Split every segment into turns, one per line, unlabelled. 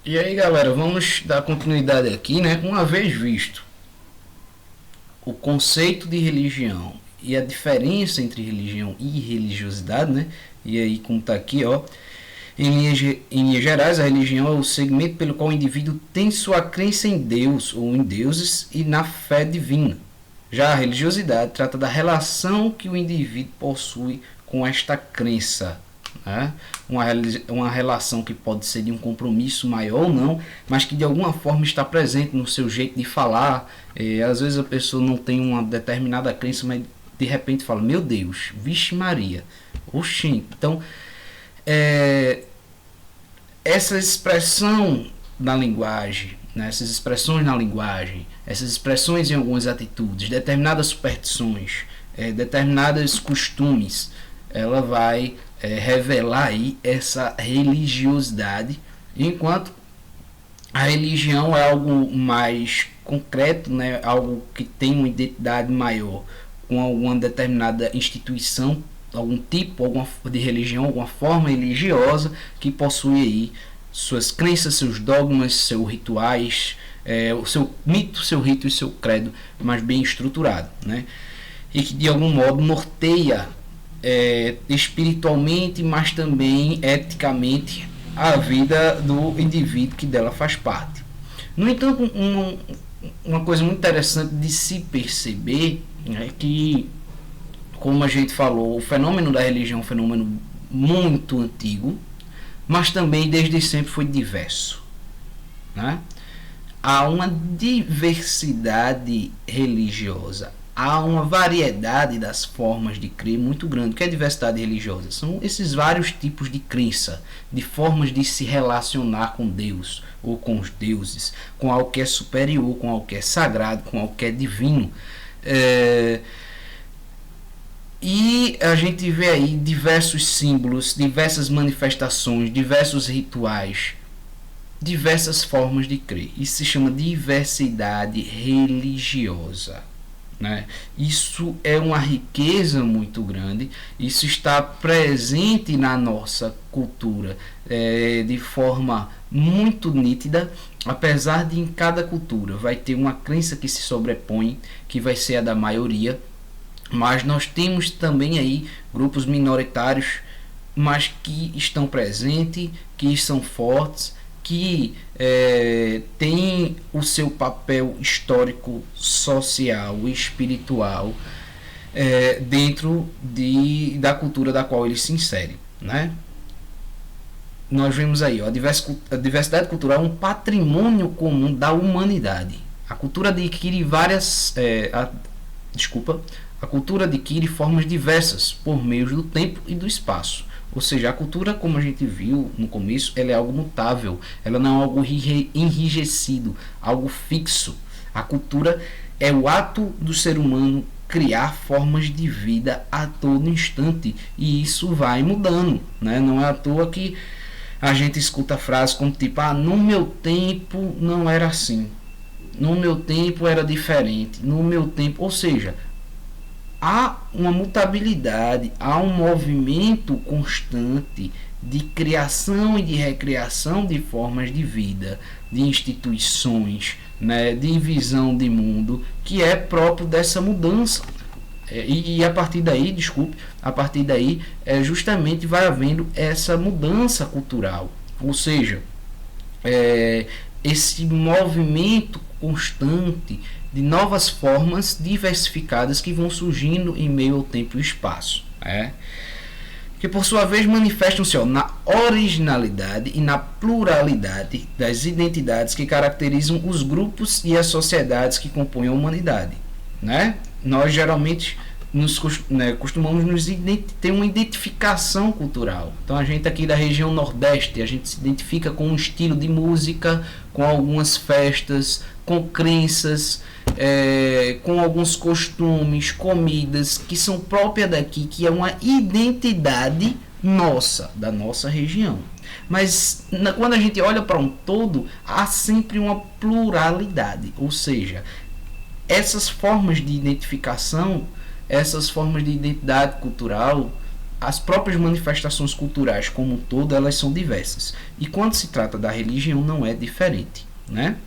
E aí, galera, vamos dar continuidade aqui, né? Uma vez visto o conceito de religião e a diferença entre religião e religiosidade, né? E aí, como tá aqui, ó, em linhas gerais, a religião é o segmento pelo qual o indivíduo tem sua crença em Deus ou em deuses e na fé divina. Já a religiosidade trata da relação que o indivíduo possui com esta crença, né? Uma relação que pode ser de um compromisso maior ou não, mas que de alguma forma está presente no seu jeito de falar. Às vezes a pessoa não tem uma determinada crença, mas de repente fala: meu Deus, vixe Maria, oxi. Então, é, essa expressão na linguagem, né, essas expressões na linguagem, essas expressões em algumas atitudes, determinadas superstições, determinados costumes, ela vai revelar aí essa religiosidade, enquanto a religião é algo mais concreto, né, algo que tem uma identidade maior com alguma determinada instituição, algum tipo alguma de religião, alguma forma religiosa que possui aí suas crenças, seus dogmas, seus rituais, o seu mito, seu rito e seu credo mais bem estruturado, né? E que de algum modo norteia espiritualmente, mas também eticamente a vida do indivíduo que dela faz parte. No entanto, uma coisa muito interessante de se perceber é que, como a gente falou, o fenômeno da religião é um fenômeno muito antigo, mas também desde sempre foi diverso, né? Há uma diversidade religiosa, há uma variedade das formas de crer muito grande. O que é diversidade religiosa? São esses vários tipos de crença, de formas de se relacionar com Deus ou com os deuses, com algo que é superior, com algo que é sagrado, com algo que é divino. E a gente vê aí diversos símbolos, diversas manifestações, diversos rituais, diversas formas de crer. Isso se chama diversidade religiosa, né? Isso é uma riqueza muito grande. Isso está presente na nossa cultura de forma muito nítida, apesar de em cada cultura vai ter uma crença que se sobrepõe, que vai ser a da maioria. Mas nós temos também aí grupos minoritários, mas que estão presentes, que são fortes, que têm o seu papel histórico, social e espiritual dentro da cultura da qual eles se inserem, né? Nós vemos aí, ó, a diversidade cultural é um patrimônio comum da humanidade. A cultura adquire a cultura adquire formas diversas por meio do tempo e do espaço. Ou seja, a cultura, como a gente viu no começo, ela é algo mutável, ela não é algo enrijecido, algo fixo. A cultura é o ato do ser humano criar formas de vida a todo instante, e isso vai mudando, né? Não é à toa que a gente escuta frases como tipo: no meu tempo não era assim, no meu tempo era diferente, no meu tempo. Ou seja, há uma mutabilidade, há um movimento constante de criação e de recriação de formas de vida, de instituições, né, de visão de mundo, que é próprio dessa mudança. E a partir daí, justamente vai havendo essa mudança cultural. Ou seja, esse movimento constante de novas formas diversificadas que vão surgindo em meio ao tempo e espaço, que por sua vez manifestam-se na originalidade e na pluralidade das identidades que caracterizam os grupos e as sociedades que compõem a humanidade, né? Nós geralmente costumamos ter uma identificação cultural. Então a gente aqui da região Nordeste, a gente se identifica com um estilo de música, com algumas festas, com crenças, com alguns costumes, comidas que são próprias daqui, que é uma identidade nossa, da nossa região. Mas quando a gente olha para um todo, há sempre uma pluralidade, ou seja, essas formas de identificação, essas formas de identidade cultural, as próprias manifestações culturais como um todo, elas são diversas. E quando se trata da religião, não é diferente, né?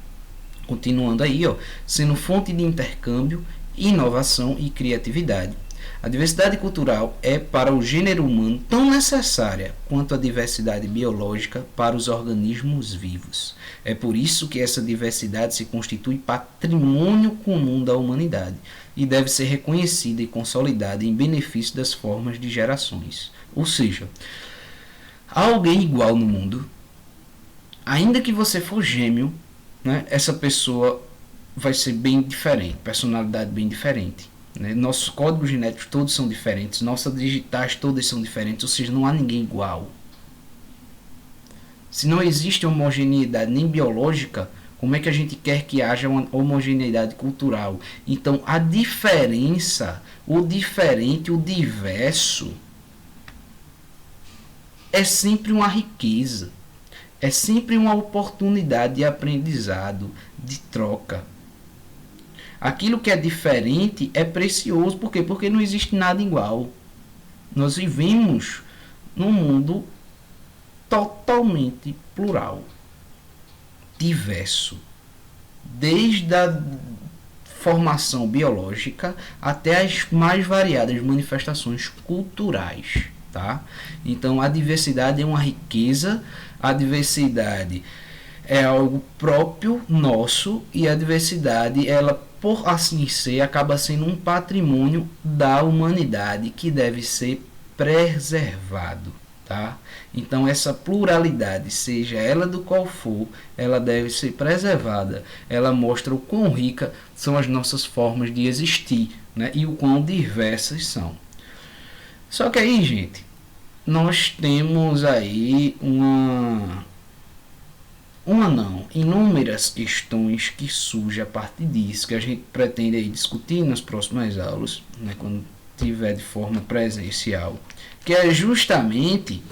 Continuando aí, ó, sendo fonte de intercâmbio, inovação e criatividade. A diversidade cultural é para o gênero humano tão necessária quanto a diversidade biológica para os organismos vivos. É por isso que essa diversidade se constitui patrimônio comum da humanidade e deve ser reconhecida e consolidada em benefício das formas de gerações. Ou seja, há alguém igual no mundo, ainda que você for gêmeo, né, essa pessoa vai ser bem diferente, personalidade bem diferente. Né? Nossos códigos genéticos todos são diferentes, nossas digitais todas são diferentes, ou seja, não há ninguém igual. Se não existe homogeneidade nem biológica, como é que a gente quer que haja uma homogeneidade cultural? Então, a diferença, o diferente, o diverso, é sempre uma riqueza, é sempre uma oportunidade de aprendizado, de troca. Aquilo que é diferente é precioso, por quê? Porque não existe nada igual. Nós vivemos num mundo totalmente plural, diverso, desde a formação biológica até as mais variadas manifestações culturais, tá? Então a diversidade é uma riqueza, a diversidade é algo próprio nosso e a diversidade, ela, por assim ser, acaba sendo um patrimônio da humanidade que deve ser preservado, tá? Então essa pluralidade, seja ela do qual for, ela deve ser preservada. Ela mostra o quão rica são as nossas formas de existir, né? E o quão diversas são. Só que aí, gente, nós temos aí inúmeras questões que surgem a partir disso, que a gente pretende aí discutir nas próximas aulas, né, quando tiver de forma presencial, que é justamente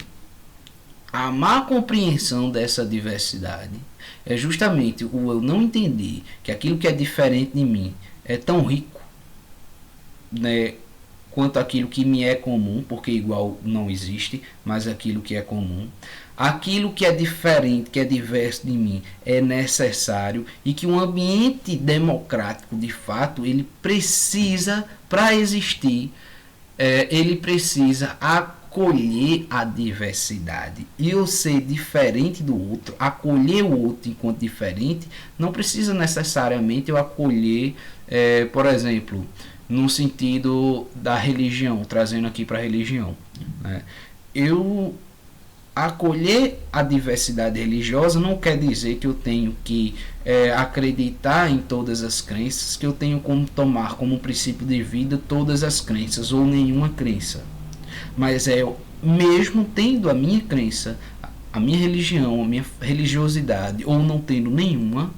a má compreensão dessa diversidade, é justamente o eu não entender que aquilo que é diferente de mim é tão rico, né, quanto aquilo que me é comum, porque igual não existe, mas aquilo que é comum. Aquilo que é diferente, que é diverso de mim, é necessário, e que um ambiente democrático, de fato, ele precisa, para existir, ele precisa acolher a diversidade. E eu ser diferente do outro, acolher o outro enquanto diferente, não precisa necessariamente eu acolher, por exemplo, no sentido da religião, trazendo aqui para a religião, né? Eu acolher a diversidade religiosa não quer dizer que eu tenho que acreditar em todas as crenças, que eu tenho como tomar como princípio de vida todas as crenças ou nenhuma crença. Mas mesmo tendo a minha crença, a minha religião, a minha religiosidade, ou não tendo nenhuma,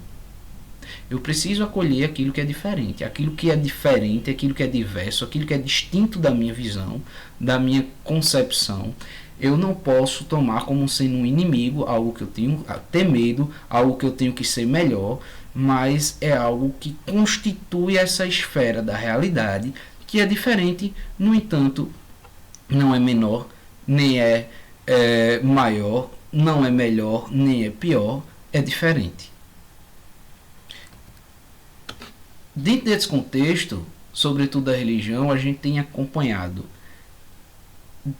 eu preciso acolher aquilo que é diferente, aquilo que é diverso, aquilo que é distinto da minha visão, da minha concepção. Eu não posso tomar como sendo um inimigo, algo que eu tenho a ter medo, algo que eu tenho que ser melhor, mas é algo que constitui essa esfera da realidade, que é diferente, no entanto, não é menor, nem é maior, não é melhor, nem é pior, é diferente. Dentro desse contexto, sobretudo da religião, a gente tem acompanhado,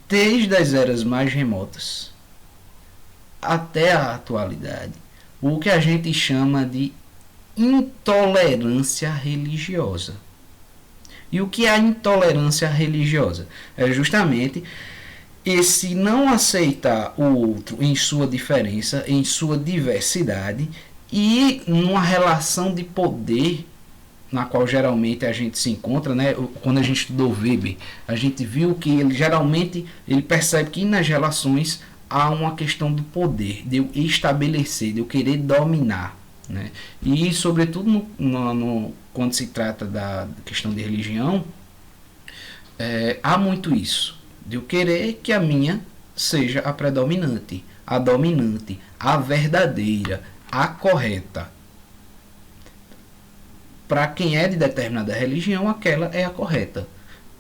desde as eras mais remotas até a atualidade, o que a gente chama de intolerância religiosa. E o que é a intolerância religiosa? É justamente esse não aceitar o outro em sua diferença, em sua diversidade, e numa relação de poder na qual geralmente a gente se encontra, né? Quando a gente estudou Weber, a gente viu que ele geralmente ele percebe que nas relações há uma questão do poder, de eu estabelecer, de eu querer dominar, né? E sobretudo quando se trata da questão de religião, há muito isso, de eu querer que a minha seja a predominante, a dominante, a verdadeira, a correta. Para quem é de determinada religião, aquela é a correta.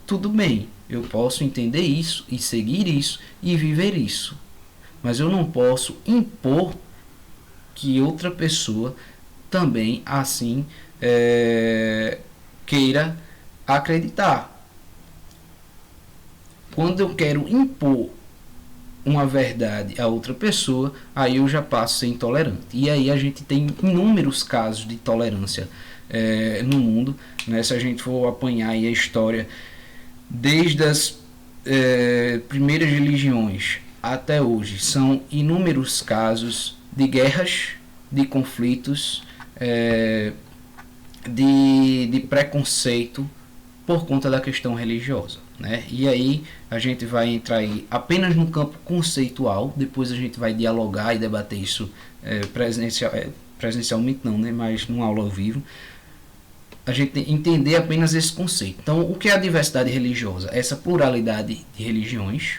Tudo bem, Eu posso entender isso e seguir isso e viver isso. Mas eu não posso impor que outra pessoa também assim queira acreditar. Quando eu quero impor uma verdade a outra pessoa, aí eu já passo a ser intolerante. E aí a gente tem inúmeros casos de intolerância no mundo, né? Se a gente for apanhar aí a história desde as primeiras religiões até hoje, são inúmeros casos de guerras, de conflitos, de preconceito por conta da questão religiosa, né? E aí a gente vai entrar aí apenas no campo conceitual, depois a gente vai dialogar e debater isso presencialmente não, né? Mas numa aula ao vivo, a gente entender apenas esse conceito. Então, o que é a diversidade religiosa? Essa pluralidade de religiões.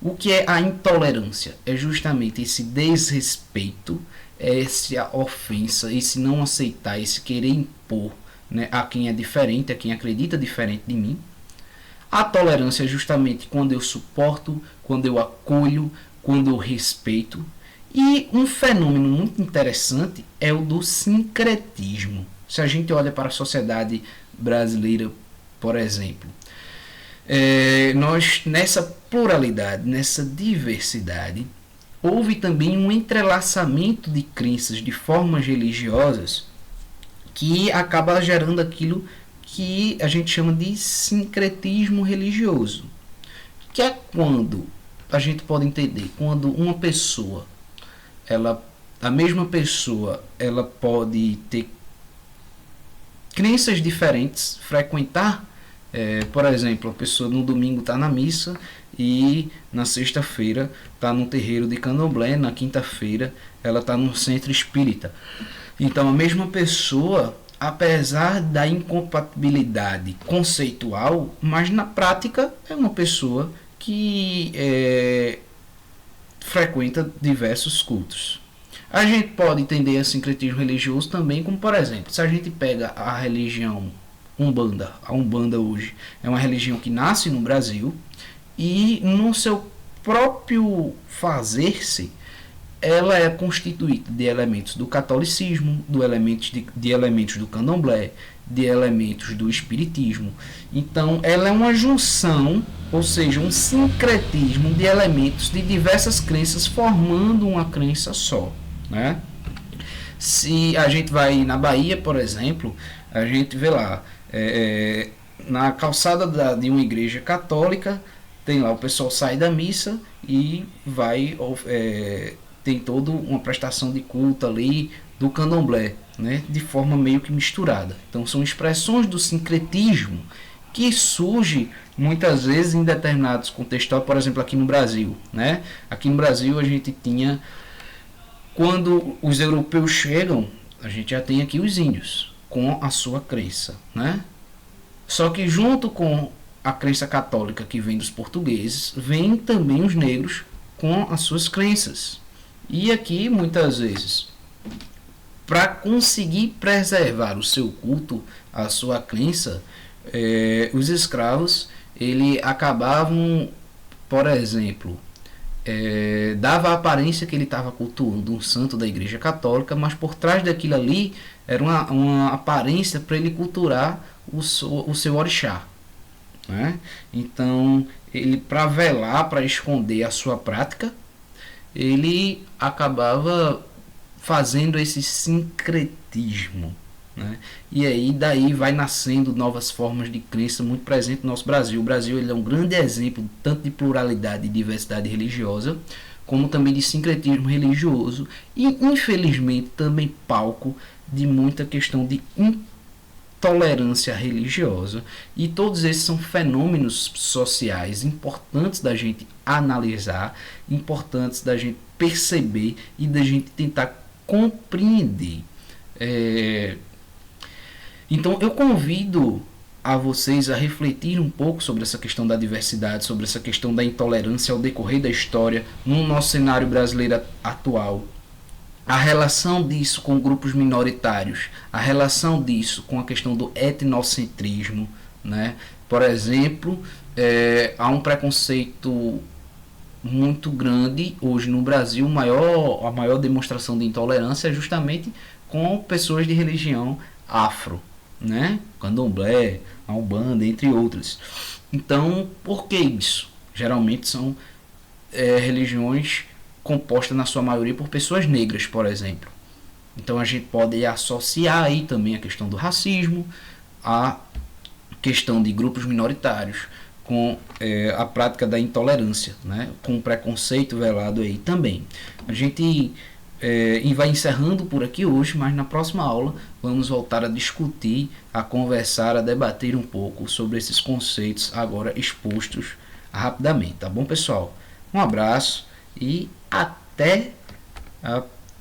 O que é a intolerância? É justamente esse desrespeito, essa ofensa, esse não aceitar, esse querer impor, né, a quem é diferente, a quem acredita diferente de mim. A tolerância é justamente quando eu suporto, quando eu acolho, quando eu respeito. E um fenômeno muito interessante é o do sincretismo. Se a gente olha para a sociedade brasileira, por exemplo, nós nessa pluralidade, nessa diversidade, houve também um entrelaçamento de crenças, de formas religiosas, que acaba gerando aquilo que a gente chama de sincretismo religioso, que é quando a gente pode entender, quando uma pessoa, a mesma pessoa, ela pode ter crenças diferentes, frequentar, por exemplo, a pessoa no domingo está na missa e na sexta-feira está no terreiro de candomblé, na quinta-feira ela está no centro espírita. Então a mesma pessoa, apesar da incompatibilidade conceitual, mas na prática é uma pessoa que frequenta diversos cultos. A gente pode entender o sincretismo religioso também como, por exemplo, se a gente pega a religião Umbanda, a Umbanda hoje é uma religião que nasce no Brasil e no seu próprio fazer-se ela é constituída de elementos do catolicismo, de elementos do candomblé, de elementos do espiritismo. Então, ela é uma junção, ou seja, um sincretismo de elementos de diversas crenças formando uma crença só, né? Se a gente vai na Bahia, por exemplo, a gente vê lá, na calçada de uma igreja católica, tem lá o pessoal sai da missa e vai... tem toda uma prestação de culto ali do candomblé, né, de forma meio que misturada. Então são expressões do sincretismo que surge muitas vezes em determinados contextos, por exemplo aqui no Brasil, né? Aqui no Brasil a gente tinha, quando os europeus chegam, a gente já tem aqui os índios com a sua crença, né? Só que junto com a crença católica que vem dos portugueses, vem também os negros com as suas crenças. E aqui, muitas vezes, para conseguir preservar o seu culto, a sua crença, os escravos, ele acabavam, por exemplo, dava a aparência que ele estava cultuando um santo da Igreja Católica, mas por trás daquilo ali era uma aparência para ele cultuar o seu orixá, né? Então, ele, para velar, para esconder a sua prática, ele acabava fazendo esse sincretismo, né? E aí daí vai nascendo novas formas de crença muito presente no nosso Brasil. O Brasil ele é um grande exemplo tanto de pluralidade e diversidade religiosa, como também de sincretismo religioso e infelizmente também palco de muita questão de intolerância religiosa, e todos esses são fenômenos sociais importantes da gente analisar, importantes da gente perceber e da gente tentar compreender. Então eu convido a vocês a refletir um pouco sobre essa questão da diversidade, sobre essa questão da intolerância ao decorrer da história no nosso cenário brasileiro atual. A relação disso com grupos minoritários, a relação disso com a questão do etnocentrismo, né? Por exemplo, há um preconceito muito grande hoje no Brasil. A maior demonstração de intolerância é justamente com pessoas de religião afro, né? Candomblé, a Umbanda, entre outras. Então, por que isso? Geralmente são religiões compostas na sua maioria por pessoas negras, por exemplo. Então a gente pode associar aí também a questão do racismo, a questão de grupos minoritários, com a prática da intolerância, né? Com o preconceito velado aí também. A gente vai encerrando por aqui hoje, mas na próxima aula vamos voltar a discutir, a conversar, a debater um pouco sobre esses conceitos agora expostos rapidamente, tá bom, pessoal? Um abraço e até a